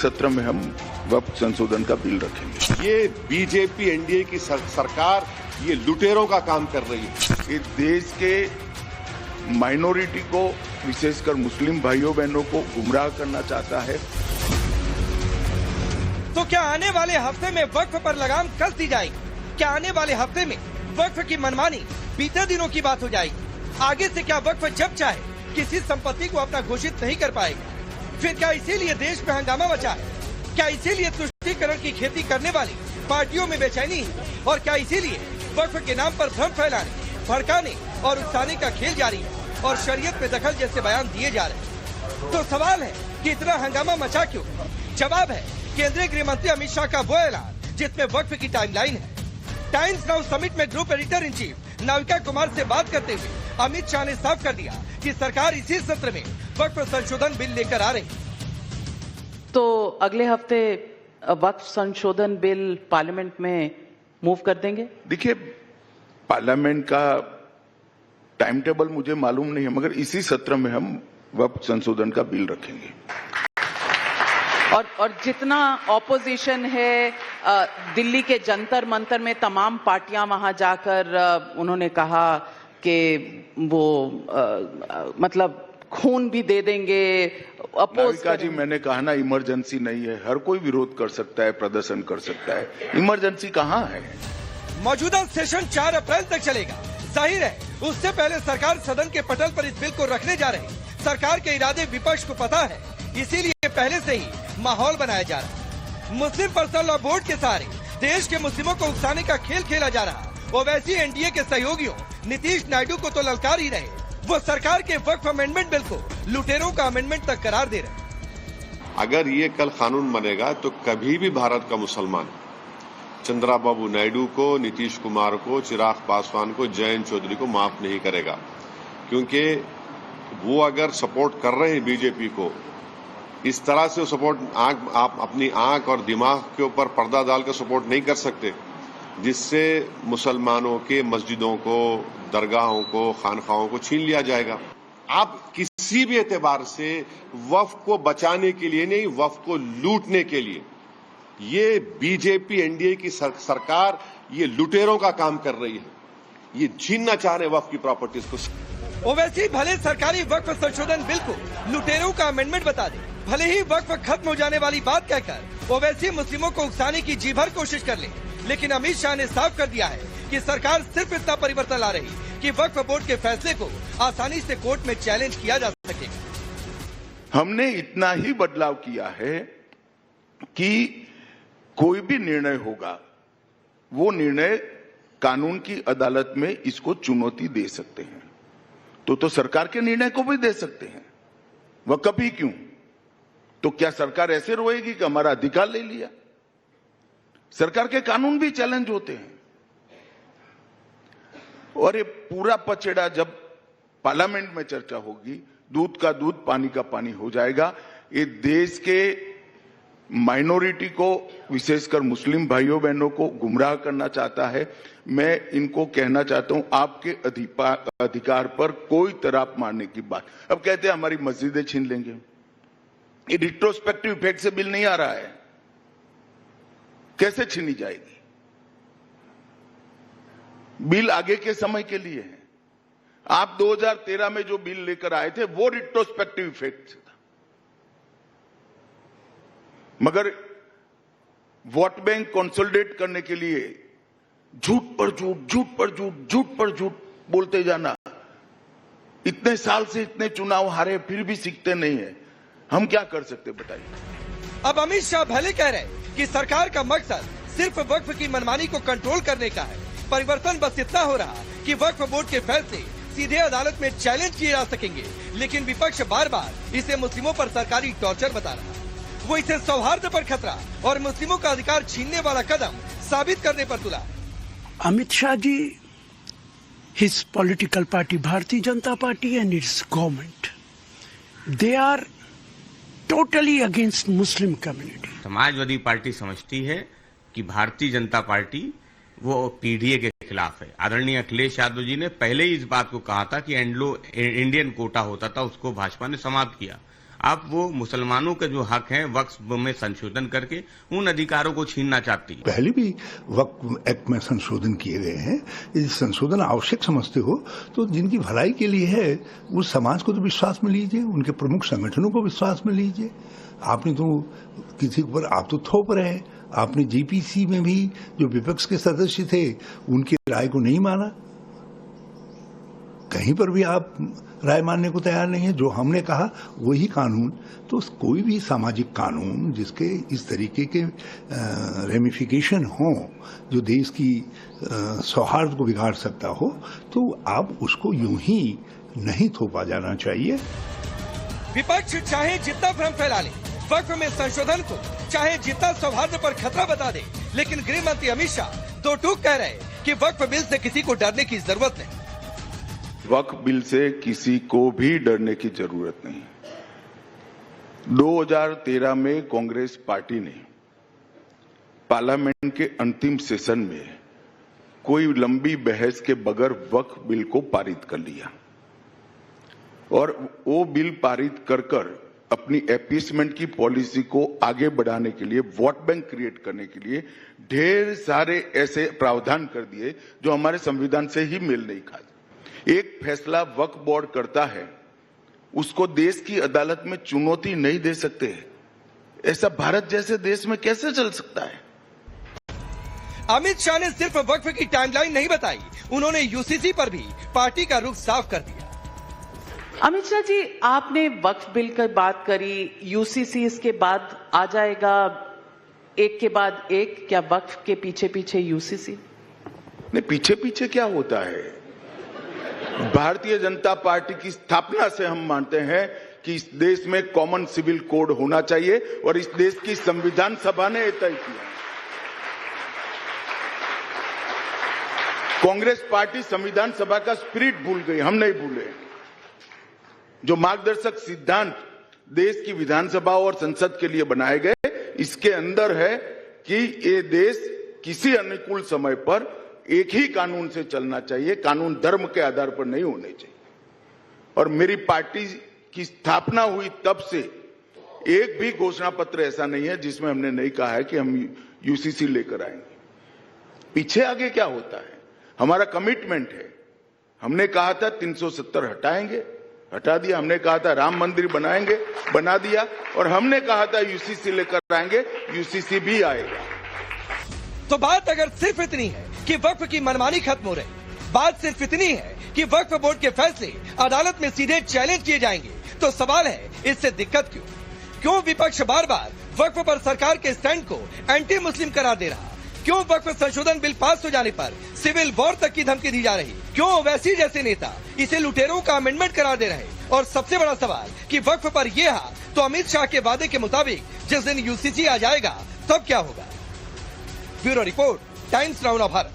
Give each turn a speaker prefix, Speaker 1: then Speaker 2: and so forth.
Speaker 1: सत्र में हम वक्फ संशोधन का बिल रखेंगे।
Speaker 2: ये बीजेपी एनडीए की सरकार ये लुटेरों का काम कर रही है।
Speaker 1: ये देश के माइनॉरिटी को, विशेषकर मुस्लिम भाइयों बहनों को गुमराह करना चाहता है।
Speaker 3: तो क्या आने वाले हफ्ते में वक्फ पर लगाम कस दी जाएगी? क्या आने वाले हफ्ते में वक्फ की मनमानी बीते दिनों की बात हो जाएगी? आगे से क्या वक्फ जब चाहे किसी संपत्ति को अपना घोषित नहीं कर पाएगा? फिर क्या इसीलिए देश में हंगामा मचा है? क्या इसीलिए तुष्टीकरण की खेती करने वाली पार्टियों में बेचैनी है? और क्या इसीलिए वक्फ के नाम पर भ्रम फैलाने, भड़काने और उकसाने का खेल जारी है और शरीयत में दखल जैसे बयान दिए जा रहे हैं? तो सवाल है कि इतना हंगामा मचा क्यों? जवाब है केंद्रीय गृह मंत्री अमित शाह का वो ऐलान जिसमें वक्फ की टाइमलाइन है। टाइम्स नाउ समिट में group editor in chief Navika Kumar से बात करते हुए अमित शाह ने साफ कर दिया कि सरकार इसी सत्र में वक्फ संशोधन बिल लेकर आ रही है।
Speaker 4: तो अगले हफ्ते वक्फ संशोधन बिल पार्लियामेंट में मूव कर देंगे? देखिए,
Speaker 1: पार्लियामेंट का टाइम टेबल मुझे मालूम नहीं है, मगर इसी सत्र में हम वक्फ संशोधन का बिल रखेंगे।
Speaker 4: और जितना ऑपोजिशन है, दिल्ली के जंतर मंतर में तमाम पार्टियां वहां जाकर उन्होंने कहा कि वो मतलब खून भी दे देंगे, अपोज
Speaker 1: जी। मैंने कहा ना, इमरजेंसी नहीं है, हर कोई विरोध कर सकता है, प्रदर्शन कर सकता है, इमरजेंसी कहाँ है?
Speaker 3: मौजूदा सेशन 4 अप्रैल तक चलेगा। जाहिर है उससे पहले सरकार सदन के पटल पर इस बिल को रखने जा रही है। सरकार के इरादे विपक्ष को पता है, इसीलिए पहले से ही माहौल बनाया जा रहा है। मुस्लिम पर्सनल लॉ बोर्ड के सहारे देश के मुस्लिमों को उकसाने का खेल खेला जा रहा है। ओवैसी एनडीए के सहयोगियों नीतीश नायडू को तो ललकार ही रहे, वो सरकार के वक्फ अमेंडमेंट बिल को लुटेरों का अमेंडमेंट तक करार दे रहे।
Speaker 2: अगर ये कल कानून बनेगा तो कभी भी भारत का मुसलमान चंद्राबाबू नायडू को, नीतीश कुमार को, चिराग पासवान को, जयंत चौधरी को माफ नहीं करेगा, क्योंकि वो अगर सपोर्ट कर रहे हैं बीजेपी को, इस तरह से सपोर्ट आप अपनी आंख और दिमाग के ऊपर पर्दा डालकर सपोर्ट नहीं कर सकते, जिससे मुसलमानों के मस्जिदों को, दरगाहों को, खानखाहों को छीन लिया जाएगा। आप किसी भी एतबार से वक्फ को बचाने के लिए नहीं, वक्फ को लूटने के लिए ये बीजेपी एनडीए की सरकार ये लुटेरों का काम कर रही है। ये छीनना चाह रहे वक्फ की प्रॉपर्टीज को।
Speaker 3: ओवैसी भले सरकारी वक्फ संशोधन बिल को लुटेरों का अमेंडमेंट बता दे, भले ही वक्फ खत्म हो जाने वाली बात कहकर ओवैसी मुस्लिमों को उकसाने की जी भर कोशिश कर ले, लेकिन अमित शाह ने साफ कर दिया है कि सरकार सिर्फ इतना परिवर्तन ला रही कि वक्फ बोर्ड के फैसले को आसानी से कोर्ट में चैलेंज किया जा सके।
Speaker 1: हमने इतना ही बदलाव किया है कि कोई भी निर्णय होगा, वो निर्णय कानून की अदालत में इसको चुनौती दे सकते हैं। तो सरकार के निर्णय को भी दे सकते हैं, वह कभी क्यों? तो क्या सरकार ऐसे रोएगी कि हमारा अधिकार ले लिया? सरकार के कानून भी चैलेंज होते हैं। और ये पूरा पचड़ा जब पार्लियामेंट में चर्चा होगी, दूध का दूध, पानी का पानी हो जाएगा। ये देश के माइनॉरिटी को, विशेषकर मुस्लिम भाइयों बहनों को गुमराह करना चाहता है। मैं इनको कहना चाहता हूं, आपके अधिकार पर कोई तराप मारने की बात। अब कहते हैं हमारी मस्जिदें छीन लेंगे। ये रिट्रोस्पेक्टिव इफेक्ट से बिल नहीं आ रहा है, कैसे छीनी जाएगी? बिल आगे के समय के लिए है। आप 2013 में जो बिल लेकर आए थे वो रिट्रोस्पेक्टिव इफेक्ट था, मगर वोट बैंक कंसोलिडेट करने के लिए झूठ पर झूठ, झूठ पर झूठ, झूठ पर झूठ बोलते जाना। इतने साल से इतने चुनाव हारे, फिर भी सीखते नहीं है। हम क्या कर सकते बताइए?
Speaker 3: अब अमित शाह भले कह रहे कि सरकार का मकसद सिर्फ वक्फ की मनमानी को कंट्रोल करने का है, परिवर्तन बस इतना हो रहा कि वक्फ बोर्ड के फैसले सीधे अदालत में चैलेंज किए जा सकेंगे, लेकिन विपक्ष बार बार इसे मुस्लिमों पर सरकारी टॉर्चर बता रहा है। वो इसे सौहार्द पर खतरा और मुस्लिमों का अधिकार छीनने वाला कदम साबित करने पर तुला।
Speaker 5: Amit Shah ji, his political party, Bharatiya Janata Party and its government, they are totally against Muslim community.
Speaker 6: Samajwadi party समझती है कि भारतीय जनता पार्टी वो पीडीए के खिलाफ है। आदरणीय अखिलेश यादव जी ने पहले ही इस बात को कहा था कि एंग्लो इंडियन कोटा होता था, उसको भाजपा ने समाप्त किया। अब वो मुसलमानों के जो हक हैं वक्फ में संशोधन करके उन अधिकारों को छीनना चाहती है।
Speaker 7: पहले भी वक्फ एक्ट में संशोधन किए गए हैं। यदि संशोधन आवश्यक समझते हो तो जिनकी भलाई के लिए है उस समाज को तो विश्वास में लीजिए, उनके प्रमुख संगठनों को विश्वास में लीजिए। आपने तो किसी पर आप तो थोप रहे। आपने जीपीसी में भी जो विपक्ष के सदस्य थे उनकी राय को नहीं माना। कहीं पर भी आप राय मानने को तैयार नहीं है। जो हमने कहा वही कानून। तो कोई भी सामाजिक कानून जिसके इस तरीके के रेमिफिकेशन हो, जो देश की सौहार्द को बिगाड़ सकता हो, तो आप उसको यूं ही नहीं थोपा जाना चाहिए।
Speaker 3: विपक्ष चाहे जितना भ्रम फैला ले, वक्फ में संशोधन को चाहे जितना सौहार्द पर खतरा बता दे, लेकिन गृह मंत्री अमित शाह दो टूक कह रहे कि वक्फ बिल से किसी को डरने की जरूरत नहीं।
Speaker 1: वक्फ बिल से किसी को भी डरने की जरूरत नहीं। 2013 में कांग्रेस पार्टी ने पार्लियामेंट के अंतिम सेशन में कोई लंबी बहस के बगैर वक्फ बिल को पारित कर लिया और वो बिल पारित कर अपनी अपीसमेंट की पॉलिसी को आगे बढ़ाने के लिए, वोट बैंक क्रिएट करने के लिए ढेर सारे ऐसे प्रावधान कर दिए जो हमारे संविधान से ही मेल नहीं खाते। एक फैसला वक्फ बोर्ड करता है, उसको देश की अदालत में चुनौती नहीं दे सकते। ऐसा भारत जैसे देश में कैसे चल सकता है?
Speaker 3: अमित शाह ने सिर्फ वक्फ की टाइमलाइन नहीं बताई, उन्होंने यूसीसी पर भी पार्टी का रुख साफ कर दिया।
Speaker 4: अमित शाह जी, आपने वक्फ बिल की बात करी, यूसीसी इसके बाद आ जाएगा, एक के बाद एक, क्या वक्फ के पीछे पीछे यूसीसी?
Speaker 1: नहीं, पीछे पीछे क्या होता है? भारतीय जनता पार्टी की स्थापना से हम मानते हैं कि इस देश में कॉमन सिविल कोड होना चाहिए और इस देश की संविधान सभा ने तय किया। कांग्रेस पार्टी संविधान सभा का स्पिरिट भूल गई, हम नहीं भूले। जो मार्गदर्शक सिद्धांत देश की विधानसभा और संसद के लिए बनाए गए, इसके अंदर है कि ये देश किसी अनुकूल समय पर एक ही कानून से चलना चाहिए, कानून धर्म के आधार पर नहीं होने चाहिए। और मेरी पार्टी की स्थापना हुई तब से एक भी घोषणा पत्र ऐसा नहीं है जिसमें हमने नहीं कहा है कि हम यूसीसी लेकर आएंगे। पीछे आगे क्या होता है? हमारा कमिटमेंट है। हमने कहा था 370 हटाएंगे, हटा दिया। हमने कहा था राम मंदिर बनाएंगे, बना दिया। और हमने कहा था यूसीसी लेकर आएंगे, यूसीसी भी आएगा।
Speaker 3: तो बात अगर सिर्फ इतनी है कि वक्फ की मनमानी खत्म हो रही, बात सिर्फ इतनी है कि वक्फ बोर्ड के फैसले अदालत में सीधे चैलेंज किए जाएंगे, तो सवाल है इससे दिक्कत क्यों? क्यों विपक्ष बार बार वक्फ पर सरकार के स्टैंड को एंटी मुस्लिम करार दे रहा? क्यों वक्फ संशोधन बिल पास हो जाने पर सिविल वॉर तक की धमकी दी जा रही? क्यों ओवैसी जैसे नेता इसे लुटेरों का अमेंडमेंट करार दे रहे? और सबसे बड़ा सवाल कि वक्फ पर ये हाथ तो अमित शाह के वादे के मुताबिक जिस दिन यूसीसी आ जाएगा तब क्या होगा? Bureau report, times now Bharat.